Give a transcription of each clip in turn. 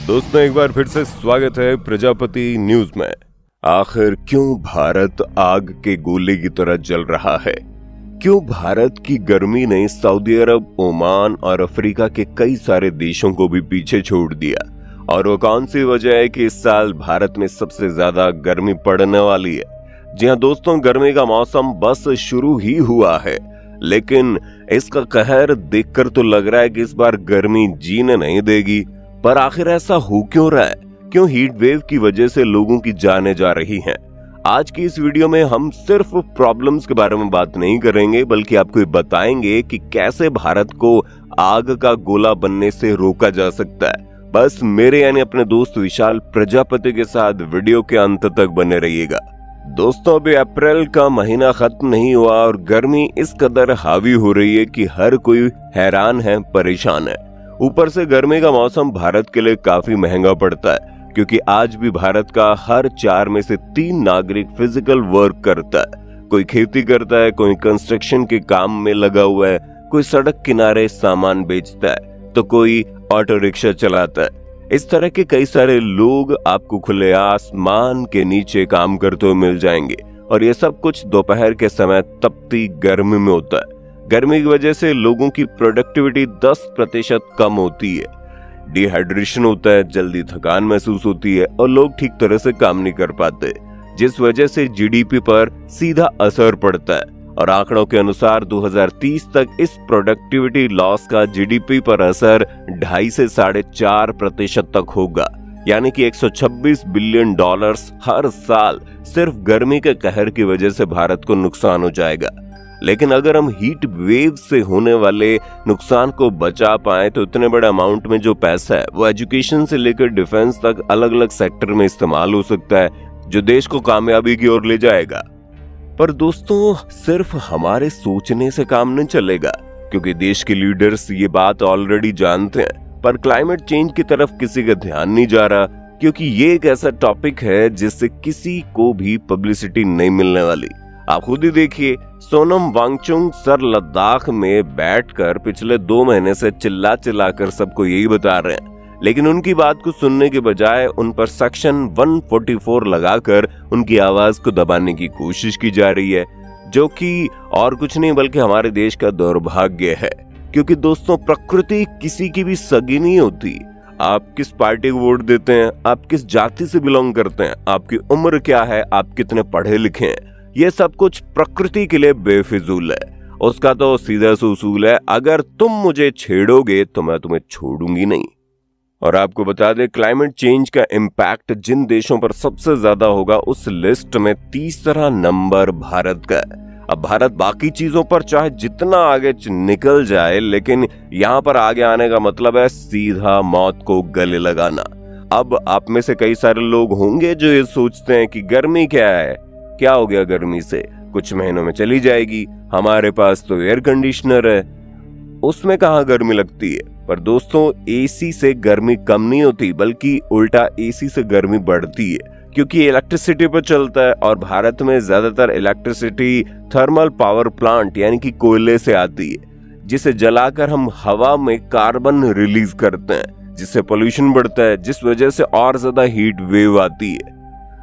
दोस्तों एक बार फिर से स्वागत है प्रजापति न्यूज में। आखिर क्यों भारत आग के गोले की तरह जल रहा है? क्यों भारत की गर्मी ने सऊदी अरब, ओमान और अफ्रीका के कई सारे देशों को भी पीछे छोड़ दिया? और वो कौन सी वजह है कि इस साल भारत में सबसे ज्यादा गर्मी पड़ने वाली है? जी हाँ दोस्तों, गर्मी का मौसम बस शुरू ही हुआ है, लेकिन इसका कहर देखकर तो लग रहा है कि इस बार गर्मी जीने नहीं देगी। पर आखिर ऐसा हो क्यों रहा है? क्यों हीट वेव की वजह से लोगों की जानें जा रही हैं? आज की इस वीडियो में हम सिर्फ प्रॉब्लम्स के बारे में बात नहीं करेंगे, बल्कि आपको बताएंगे कि कैसे भारत को आग का गोला बनने से रोका जा सकता है। बस मेरे यानी अपने दोस्त विशाल प्रजापति के साथ वीडियो के अंत तक बने रहिएगा। दोस्तों, अभी अप्रैल का महीना खत्म नहीं हुआ और गर्मी इस कदर हावी हो रही है कि हर कोई हैरान है, परेशान है। ऊपर से गर्मी का मौसम भारत के लिए काफी महंगा पड़ता है, क्योंकि आज भी भारत का हर 4 में से 3 नागरिक फिजिकल वर्क करता है। कोई खेती करता है, कोई कंस्ट्रक्शन के काम में लगा हुआ है, कोई सड़क किनारे सामान बेचता है, तो कोई ऑटो रिक्शा चलाता है। इस तरह के कई सारे लोग आपको खुले आसमान के नीचे काम करते हुए मिल जाएंगे, और ये सब कुछ दोपहर के समय तपती गर्मी में होता है। गर्मी की वजह से लोगों की प्रोडक्टिविटी 10% कम होती है, डिहाइड्रेशन होता है, जल्दी थकान महसूस होती है और लोग ठीक तरह से काम नहीं कर पाते, जिस वजह से जीडीपी पर सीधा असर पड़ता है। और आंकड़ों के अनुसार 2030 तक इस प्रोडक्टिविटी लॉस का जीडीपी पर असर 2.5 से 4.5% तक होगा, यानी कि $126 बिलियन हर साल सिर्फ गर्मी के कहर की वजह से भारत को नुकसान हो जाएगा। लेकिन अगर हम हीट वेव से होने वाले नुकसान को बचा पाए तो इतने बड़े अमाउंट में जो पैसा है वो एजुकेशन से लेकर डिफेंस तक अलग अलग सेक्टर में इस्तेमाल हो सकता है, जो देश को कामयाबी की ओर ले जाएगा। पर दोस्तों, सिर्फ हमारे सोचने से काम नहीं चलेगा, क्योंकि देश के लीडर्स ये बात ऑलरेडी जानते हैं, पर क्लाइमेट चेंज की तरफ किसी का ध्यान नहीं जा रहा, क्योंकि ये एक ऐसा टॉपिक है जिससे किसी को भी पब्लिसिटी नहीं मिलने वाली। आप खुद ही देखिए, सोनम वांगचुक सर लद्दाख में बैठकर पिछले 2 महीने से चिल्ला चिल्लाकर सबको यही बता रहे हैं, लेकिन उनकी बात को सुनने के बजाय उन पर सेक्शन 144 लगाकर उनकी आवाज को दबाने की कोशिश की जा रही है, जो कि और कुछ नहीं बल्कि हमारे देश का दुर्भाग्य है। क्योंकि दोस्तों, प्रकृति किसी की भी सगी नहीं होती। आप किस पार्टी को वोट देते हैं, आप किस जाति से बिलोंग करते हैं, आपकी उम्र क्या है, आप कितने पढ़े लिखे हैं, ये सब कुछ प्रकृति के लिए बेफिजूल है। उसका तो सीधा सा उसूल है, अगर तुम मुझे छेड़ोगे तो मैं तुम्हें छोड़ूंगी नहीं। और आपको बता दें, क्लाइमेट चेंज का इम्पैक्ट जिन देशों पर सबसे ज्यादा होगा उस लिस्ट में तीसरा नंबर भारत का है। अब भारत बाकी चीजों पर चाहे जितना आगे निकल जाए, लेकिन यहाँ पर आगे आने का मतलब है सीधा मौत को गले लगाना। अब आप में से कई सारे लोग होंगे जो ये सोचते हैं कि गर्मी क्या है, क्या हो गया गर्मी से, कुछ महीनों में चली जाएगी, हमारे पास तो एयर कंडीशनर है, उसमें कहाँ गर्मी लगती है। पर दोस्तों, एसी से गर्मी कम नहीं होती, बल्कि उल्टा एसी से गर्मी बढ़ती है, क्योंकि इलेक्ट्रिसिटी पर चलता है और भारत में ज्यादातर इलेक्ट्रिसिटी थर्मल पावर प्लांट यानी कि कोयले से आती है, जिसे जलाकर हम हवा में कार्बन रिलीज करते हैं, जिससे पोल्यूशन बढ़ता है, जिस वजह से और ज्यादा हीट वेव आती है।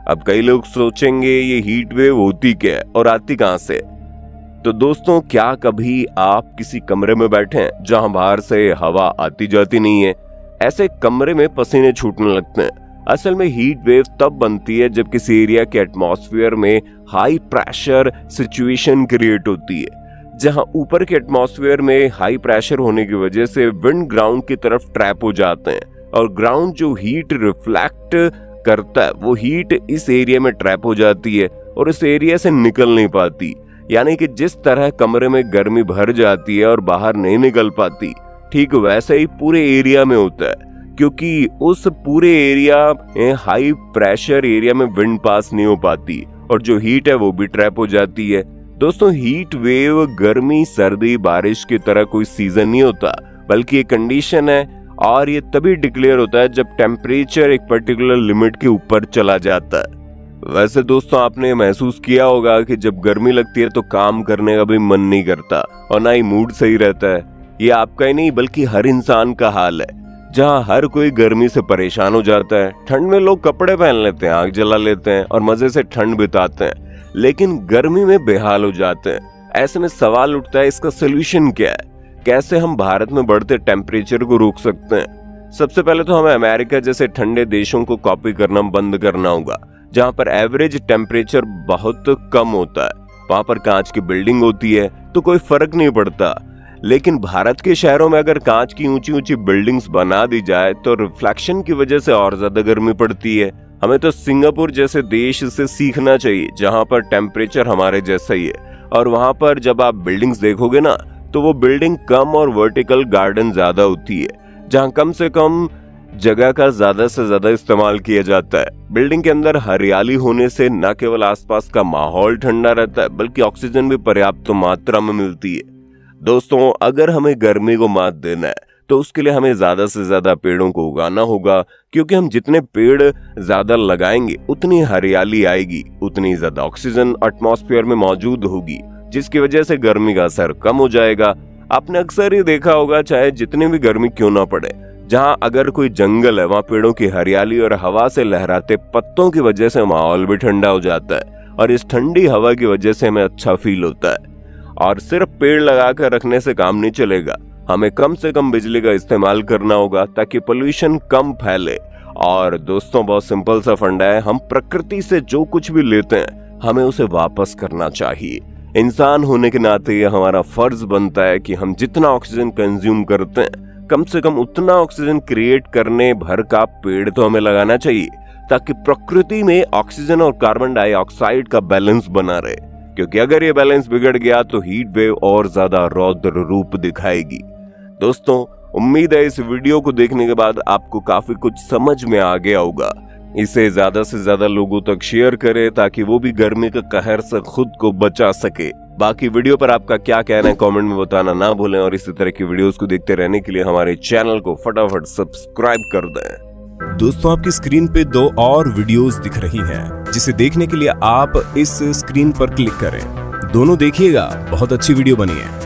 अब कई लोग सोचेंगे ये हीट वेव होती क्या है और आती कहां से? तो दोस्तों, क्या कभी आप किसी कमरे में बैठे हैं जहां बाहर से हवा आती जाती नहीं है? ऐसे कमरे में पसीने छूटने लगते हैं। असल में हीट वेव तब बनती है जब किसी एरिया के एटमॉस्फेयर में हाई प्रेशर सिचुएशन क्रिएट होती है, जहां ऊपर के एटमॉस्फेयर में हाई प्रेशर होने की वजह से विंड ग्राउंड की तरफ ट्रैप हो जाते हैं, और ग्राउंड जो हीट रिफ्लेक्ट करता है वो हीट इस एरिया में ट्रैप हो जाती है और इस एरिया से निकल नहीं पाती। यानी कि जिस तरह कमरे में गर्मी भर जाती है और बाहर नहीं निकल पाती, ठीक वैसे ही पूरे एरिया में होता है, क्योंकि उस पूरे एरिया में हाई प्रेशर एरिया में विंड पास नहीं हो पाती और जो हीट है वो भी ट्रैप हो जाती है। दोस्तों, हीट वेव गर्मी, सर्दी, बारिश की तरह कोई सीजन नहीं होता, बल्कि एक कंडीशन है, और ये तभी डिक्लेयर होता है जब टेम्परेचर एक पर्टिकुलर लिमिट के ऊपर चला जाता है। वैसे दोस्तों, आपने महसूस किया होगा कि जब गर्मी लगती है तो काम करने का भी मन नहीं करता और ना ही मूड सही रहता है। ये आपका ही नहीं बल्कि हर इंसान का हाल है। जहाँ हर कोई गर्मी से परेशान हो जाता है। ठंड में लोग कपड़े पहन लेते हैं, आग जला लेते हैं और मजे से ठंड बिताते हैं, लेकिन गर्मी में बेहाल हो जाते हैं। ऐसे में सवाल उठता है, इसका सोल्यूशन क्या है? कैसे हम भारत में बढ़ते टेम्परेचर को रोक सकते हैं? सबसे पहले तो हमें अमेरिका जैसे ठंडे देशों को कॉपी करना बंद करना होगा, जहाँ पर एवरेज टेम्परेचर बहुत कम होता है। वहां पर कांच की बिल्डिंग होती है तो कोई फर्क नहीं पड़ता, लेकिन भारत के शहरों में अगर कांच की ऊंची ऊंची बिल्डिंग्स बना दी जाए तो रिफ्लेक्शन की वजह से और ज्यादा गर्मी पड़ती है। हमें तो सिंगापुर जैसे देश से सीखना चाहिए, जहां पर टेम्परेचर हमारे जैसा ही है, और वहां पर जब आप बिल्डिंग्स देखोगे ना तो वो बिल्डिंग कम और वर्टिकल गार्डन ज्यादा होती है, जहां कम से कम जगह का ज्यादा से ज्यादा इस्तेमाल किया जाता है। बिल्डिंग के अंदर हरियाली होने से न केवल आसपास का माहौल ठंडा रहता है, बल्कि ऑक्सीजन भी पर्याप्त मात्रा में मिलती है। दोस्तों, अगर हमें गर्मी को मात देना है तो उसके लिए हमें ज्यादा से ज्यादा पेड़ों को उगाना होगा, क्योंकि हम जितने पेड़ ज्यादा लगाएंगे उतनी हरियाली आएगी, उतनी ज्यादा ऑक्सीजन एटमॉस्फेयर में मौजूद होगी, जिसकी वजह से गर्मी का असर कम हो जाएगा। आपने अक्सर ही देखा होगा, चाहे जितनी भी गर्मी क्यों ना पड़े, जहां अगर कोई जंगल है वहां पेड़ों की हरियाली और हवा से लहराते पत्तों की वजह से माहौल भी ठंडा हो जाता है, और इस ठंडी हवा की वजह से हमें अच्छा फील होता है। और सिर्फ पेड़ लगाकर रखने से काम नहीं चलेगा, हमें कम से कम बिजली का इस्तेमाल करना होगा ताकि पोल्यूशन कम फैले। और दोस्तों, बहुत सिंपल सा फंडा है, हम प्रकृति से जो कुछ भी लेते हैं हमें उसे वापस करना चाहिए। इंसान होने के नाते यह हमारा फर्ज बनता है कि हम जितना ऑक्सीजन कंज्यूम करते हैं कम से कम उतना ऑक्सीजन क्रिएट करने भर का पेड़ तो हमें लगाना चाहिए, ताकि प्रकृति में ऑक्सीजन और कार्बन डाइऑक्साइड का बैलेंस बना रहे, क्योंकि अगर ये बैलेंस बिगड़ गया तो हीट वेव और ज्यादा रौद्र रूप दिखाएगी। दोस्तों, उम्मीद है इस वीडियो को देखने के बाद आपको काफी कुछ समझ में आ गया होगा। इसे ज्यादा से ज्यादा लोगों तक शेयर करें ताकि वो भी गर्मी के कहर से खुद को बचा सके। बाकी वीडियो पर आपका क्या कहना है कमेंट में बताना ना भूलें, और इसी तरह की वीडियोस को देखते रहने के लिए हमारे चैनल को फटाफट सब्सक्राइब कर दें। दोस्तों, आपकी स्क्रीन पे 2 और वीडियोस दिख रही हैं, जिसे देखने के लिए आप इस स्क्रीन पर क्लिक करें। दोनों देखिएगा, बहुत अच्छी वीडियो बनी है।